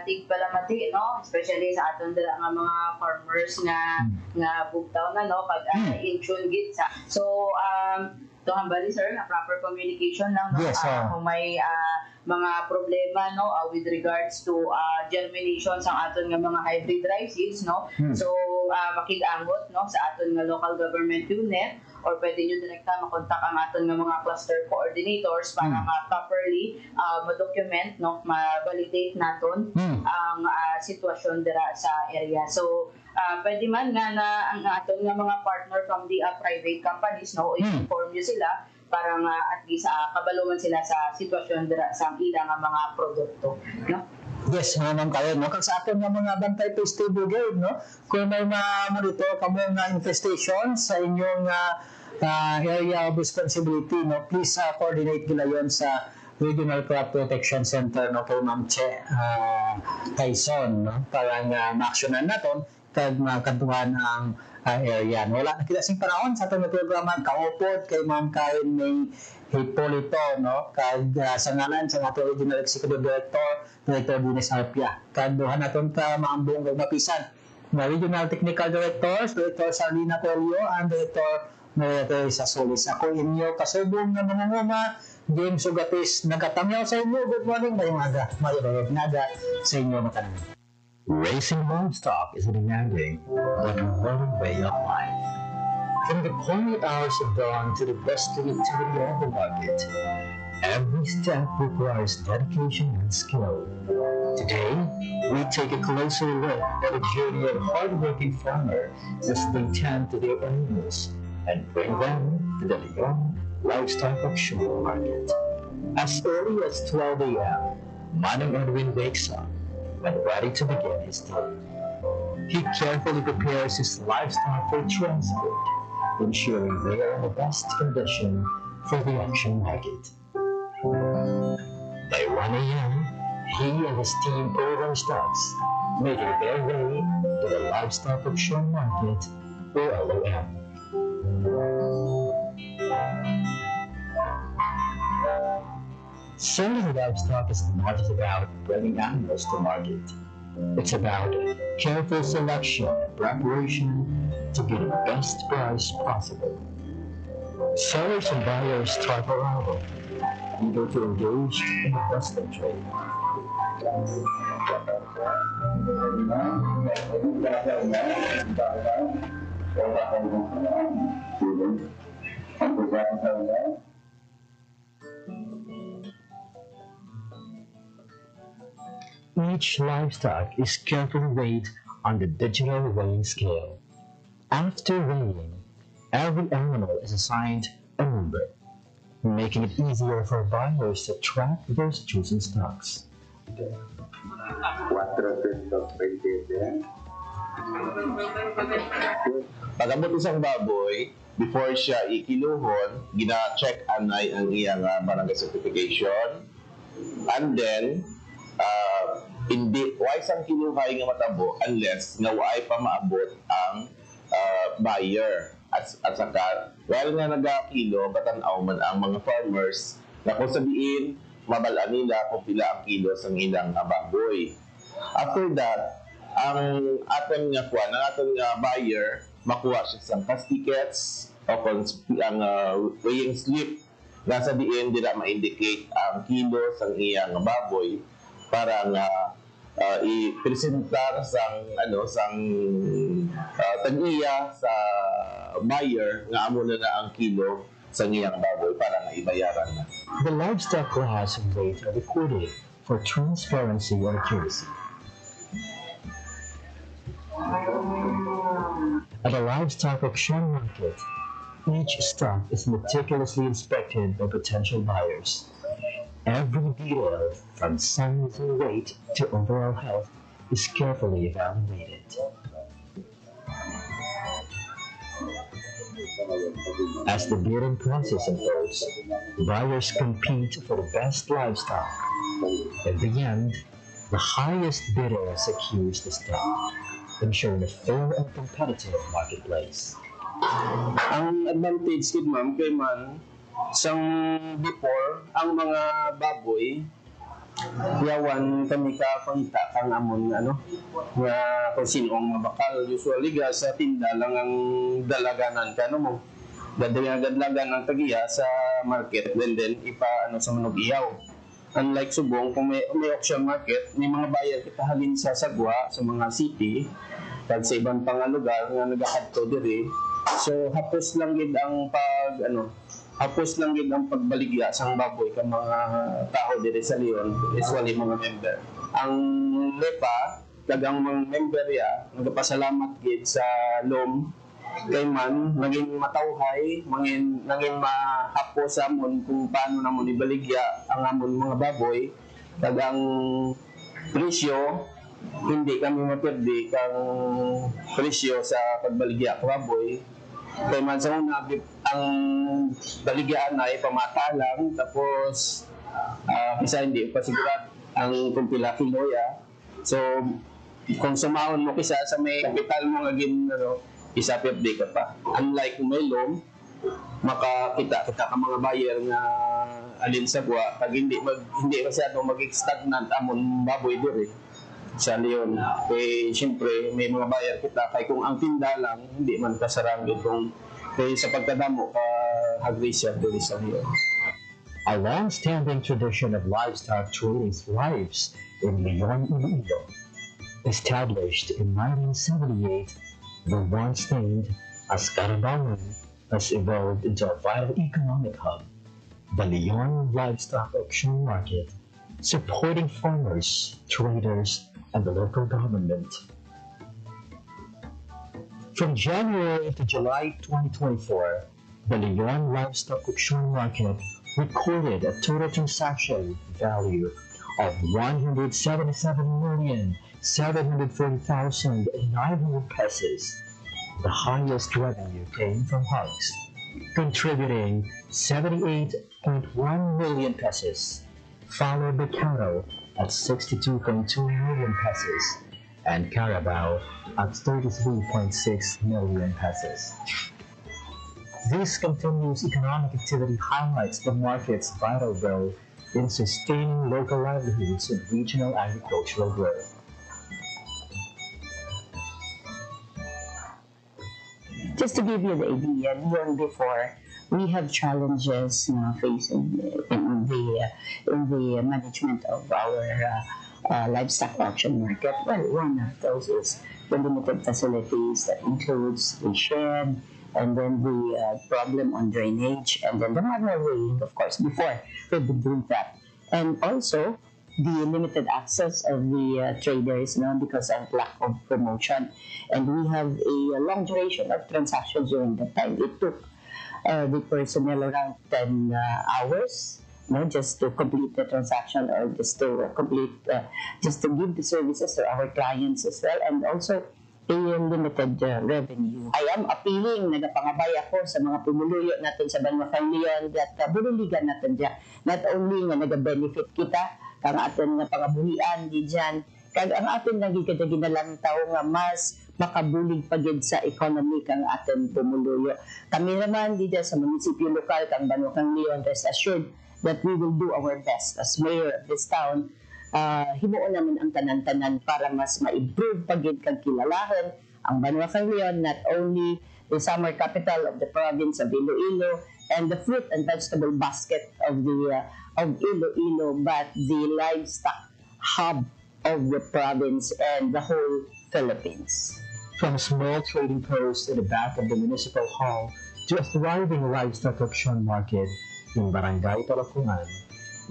Speaker 10: tigpalamati, no, especially sa aton dala nga mga farmers nga bugtaw na, no, pag in tune gid sa. So to hambali, sir, na proper communication lang, no.
Speaker 9: Yes,
Speaker 10: kung may mga problema, no, with regards to germination sa aton nga mga hybrid rice seeds, no. So makig-angot, no, sa aton nga local government unit, or pwede nyo direkta makontak ang aton nga mga cluster coordinators para nga properly ma-document, no, ma-validate naton ang sitwasyon dira sa area. So pwede man nga na ang aton nga mga partner from the private companies, no, i-inform nyo sila para nga at least kabaluman sila sa sitwasyon dira sa ilang nga mga produkto, no.
Speaker 9: Yes, Ma'am Karen, no, kung sa aton nga mga bantay peste brigade, no, kung may ma-monitor kamo nga infestation sa inyong area of responsibility, no, please coordinate gilayon sa Regional Crop Protection Center, no, kay Ma'am Che Tyson, no, para nga ma-actionan naton kag makantuhan ang area. No, wala na kita sing panahon sa atong programa kaupod kay Ma'am Karen May Hipolito, no, kag sa ngalan sa ato Regional Executive Director Dennis Arpia, kag duha naton ka maambong kag mapisan na Regional Technical Directors, Director Sarlina Colio and Director Maria Teresa Solis. Ako inyo kasubong na mga James Ugatis, nagkatangyaw sa inyo. Good morning, mayong aga, mayong naga sa inyo matanan.
Speaker 11: Raising livestock is a demanding but rewarding way of life. From the quiet hours of dawn to the bustling activity of the market, every step requires dedication and skill. Today, we take a closer look at the journey of hardworking farmers as they tend to their animals and bring them to the Leon Livestock Auction Market. As early as 12 a.m., Manong Edwin wakes up when ready to begin his day. He carefully prepares his livestock for transport, ensuring they are in the best condition for the auction market. By 1 a.m., he and his team pull stocks, making their way to the Livestock Auction Market, or LOM. Selling livestock is not just about bringing animals to market. It's about careful selection and preparation to get the best price possible. Sellers and buyers start arriving, eager to engage in the western trade. Each livestock is carefully weighed on the digital weighing scale. After weighing, every animal is assigned a number, making it easier for buyers to track their chosen stocks.
Speaker 12: Pagabot isang baboy, before siya ikiluhon, gina-check anay ang iyang barangay certification. And then, hindi, why sang kiluhay nga matabo unless nga why pa maabot ang buyer. At saka, while nga nagakilo, katanaw man ang mga farmers na kung sabihin, mabalaan nila kung pila ang kilo sa ilang baboy. After that, ang aton nga kuha, ang aton nga buyer, makuha siya sa cash tickets o kung ang weighing slip na sabihin dila ma-indicate ang kilo sa iyang baboy para nga i-presentar sang tag-iya sa buyer nga amo na ang kilo sa iyang baboy para nga ibayaran na.
Speaker 11: The livestock class and weight are recorded for transparency and accuracy. At a livestock auction market, each stock is meticulously inspected by potential buyers. Every detail, from size and weight to overall health, is carefully evaluated. As the bidding process unfolds, buyers compete for the best livestock. In the end, the highest bidder secures the stock, ensuring a fair and competitive marketplace.
Speaker 12: Ang advantage kid ma'am kay man sang before ang mga baboy yawan kami ka pangita kang amon nga kung sino ang mabakal usually ga sa tinda lang ang dalaganan mo gadlagan ang tagiya sa market then ipa sa manog iyaw. Unlike subong kung may auction market may mga buyer kita halin sa sagwa sa mga city pag sa ibang pang lugar nga nagakadto diri. So hapos lang gid ang pagbaligya sang baboy ka mga tao diri sa Leon, usually mga member. Ang LEPA dagang mga member ya nagapasalamat gid sa LOM kay man naging matawhay, naging mahapos amon kung paano namon ibaligya ang amon mga baboy dagang presyo. Hindi kami mapirdi kang presyo sa pagbaligya ng baboy. Kaya man sa una, ang baligyaan ay pamata lang, tapos isa hindi pa sigurado ang kung pila kiloya. So, kung sumahon mo kisa sa may kapital mo agin, isa pirdi ka pa. Unlike kung may loan, makakita ka mga buyer nga alin sa buwa, pag hindi masyado mag-stagnant amon baboy diri sa Leon. Eh, siyempre, may mga buyer kita. Kaya kung ang tinda lang, hindi man kasarangin kung sa pagkadamo ka agresya dito sa Leon.
Speaker 11: A long-standing tradition of livestock trading thrives in Leon, Iloilo. Established in 1978, the once named as Carabangan has evolved into a vital economic hub, the Leon Livestock Auction Market, supporting farmers, traders, and the local government. From January to July 2024, the Leon Livestock Auction Market recorded a total transaction value of 177,740,900 pesos. The highest revenue came from hugs, contributing 78.1 million pesos, followed by cattle at 62.2 million pesos, and Carabao at 33.6 million pesos. This continuous economic activity highlights the market's vital role in sustaining local livelihoods and regional agricultural growth.
Speaker 10: Just to give you the idea, even before, we have challenges facing in the management of our livestock auction market. Well, one of those is the limited facilities that includes the shed, and then the problem on drainage, and then the manual weighing, of course, before we've been doing that. And also, the limited access of the traders because of lack of promotion. And we have a long duration of transactions during that time. It took the personnel around 10 hours just to complete the transaction, or just to just to give the services to our clients as well, and also a limited revenue. I am appealing, nagapangabay ako sa mga pumuluyo natin sa Banwakang Leon that buliligan natin dyan. Not only nga nag-benefit kita, kang aton nga pangabuhian di dyan, kag ang aton nga ginalantaw nga mas makabulig pagid sa economy kang aton pumuluyo. Kami naman di dyan sa munisipyo lokal kang Banwakang Leon, rest assured that we will do our best as mayor of this town. Himuon naman ang tanan-tanan para mas ma-improve pagid kag kilalahan ang Banwakang Leon, not only the summer capital of the province of Iloilo and the fruit and vegetable basket of Iloilo, but the livestock hub of the province and the whole Philippines.
Speaker 11: From a small trading post at the back of the municipal hall to a thriving livestock auction market in Barangay Talapungan,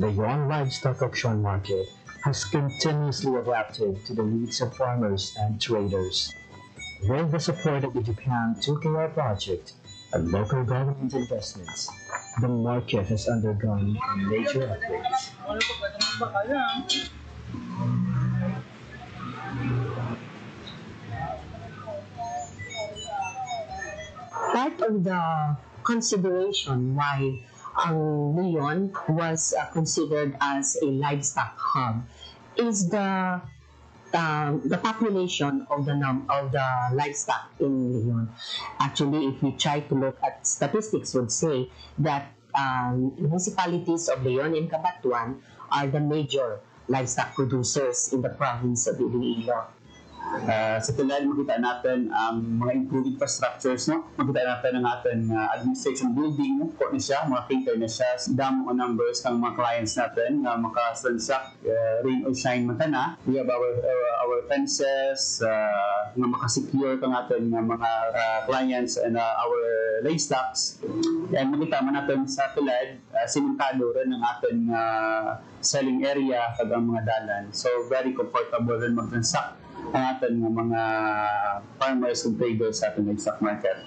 Speaker 11: the Yon Livestock Auction Market has continuously adapted to the needs of farmers and traders. With the support of the Japan 2KR project and local government investments, the market has undergone major upgrades.
Speaker 4: Part of the consideration why ang Leon was considered as a livestock hub is the population of the livestock in Leon. Actually, if we try to look at statistics, would say that municipalities of Leon and Cabanatuan are the major livestock producers in the province of Iloilo.
Speaker 12: Sa tulad, makita natin ang mga improved infrastructures, makita natin ang ating administration building, po na siya, mga cater na siya, damo ang numbers ng mga clients natin na makasransact, rain or shine man na. We have our fences, na makasecure kang ating mga clients and our livestocks. And makita man natin sa tulad, simentado rin ang ating selling area kag ang mga dalan. So very comfortable rin mag-transact ang ating mga farmers and traders sa ating livestock market.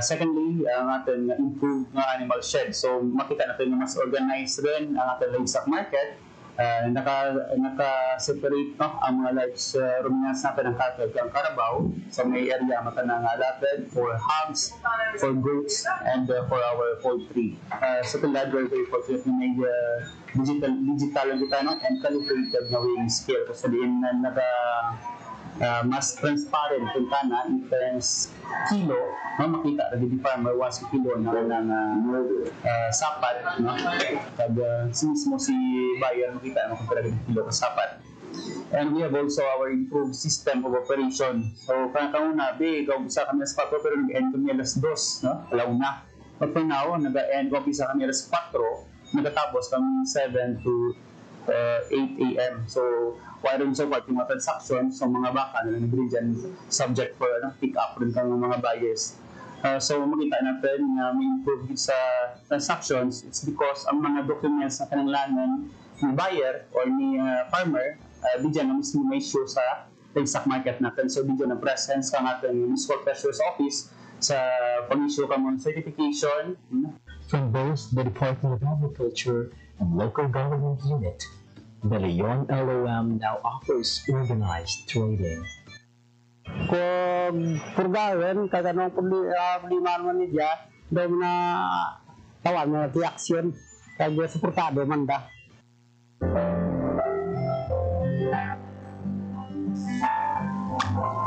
Speaker 12: Secondly, ang ating improved animal shed. So makita natin na mas organized rin ang ating livestock market. Naka-separate ang mga lives ruminants natin ng cattle ang Carabao. So may area mata na allotted for hogs, for goats, and for our poultry. Sa tulad, we're very fortunate na may digital ang kita and calibrated na weighing scale. Kasi din na mas transparent kung kana in terms kilo, makita na di farmer once kilo na sapat, kag mismo si buyer makita na kung talaga kilo ka sapat. And we have also our improved system of operation. So kanang ikaw sa kami sa 4 pero nag-end kami alas 2, alaw na. But for now, nag-end kami sa kami alas 4, nagatapos kami 7 to 8 a.m. So why rin so yung mga transactions sa mga baka na nag-rin dyan subject for pick up rin kang mga buyers. So makita natin na may improve sa transactions. It's because ang mga documents na kananglangan ni buyer or ni farmer di dyan na mismo may show sa livestock market natin. So di dyan ang presence ka natin yung municipal treasurer's office sa pag-issue ka mo ng certification.
Speaker 11: From both the Department of Agriculture and local government unit, the Leon LOM now offers organized trading.
Speaker 9: Kung purgawin, kaganong problema naman niya, daw na tawan mo na aksyon, kaya suportado man da.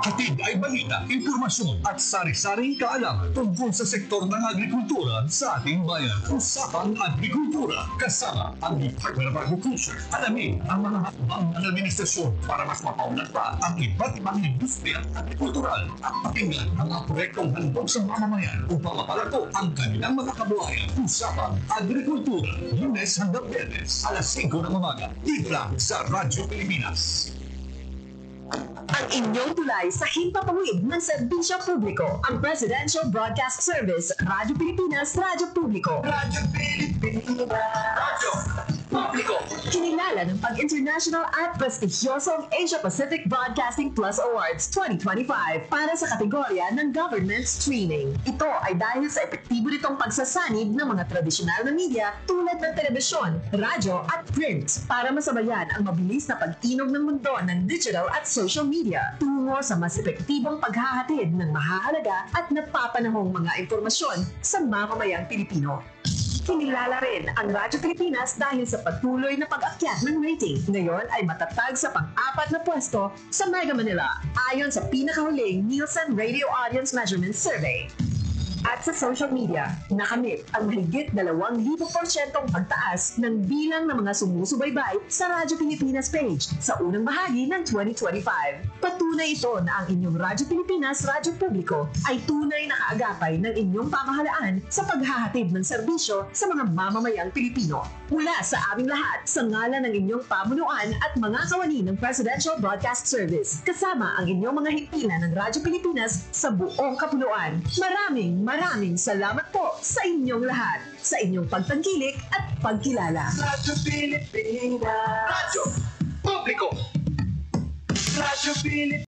Speaker 1: Hatid ay balita, impormasyon at sari-saring kaalaman tungkol sa sektor ng agrikultura sa ating bayan. Usapang Agrikultura kasama ang Department of Agriculture. Alamin ang mga hakbang ng administrasyon para mas mapaunlad pa ang iba't ibang industriya at agrikultural at pakinggan ang mga proyektong handog sa mamamayan upang mapalago ang kanilang mga kabuhayan. Usapang Agrikultura, Lunes hanggang Biyernes, alas 5 ng umaga, dito lang sa Radyo Pilipinas.
Speaker 13: Ang inyong tulay sa himpapawid ng serbisyo publiko, ang Presidential Broadcast Service, Radyo Pilipinas, Radyo Publiko.
Speaker 1: Radyo Pilipinas, Radyo Publiko.
Speaker 13: Kinilala ng pag-international at prestigyosong Asia Pacific Broadcasting Plus Awards 2025 para sa kategorya ng Government Streaming. Ito ay dahil sa epektibo nitong pagsasanib ng mga tradisyonal na media tulad ng telebisyon, radyo at print para masabayan ang mabilis na pag-inog ng mundo ng digital at social media tungo sa mas epektibong paghahatid ng mahahalaga at napapanahong mga impormasyon sa mamamayang Pilipino. Kinilala rin ang Radyo Pilipinas dahil sa patuloy na pag-akyat ng rating. Ngayon ay matatag sa pang-4 na pwesto sa Mega Manila ayon sa pinakahuling Nielsen Radio Audience Measurement Survey. At sa social media, nakamit ang mahigit 2,000% pagtaas ng bilang ng mga sumusubaybay sa Radyo Pilipinas page sa unang bahagi ng 2025. Patunay ito na ang inyong Radyo Pilipinas, Radyo Publiko ay tunay na kaagapay ng inyong pamahalaan sa paghahatid ng serbisyo sa mga mamamayang Pilipino. Mula sa aming lahat, sa ngalan ng inyong pamunuan at mga kawani ng Presidential Broadcast Service, kasama ang inyong mga himpilan ng Radyo Pilipinas sa buong kapuluan. Maraming salamat po sa inyong lahat, sa inyong pagtangkilik at pagkilala.
Speaker 2: Radyo Pilipinas,
Speaker 1: Radyo Publiko.
Speaker 2: Radyo Pilipinas.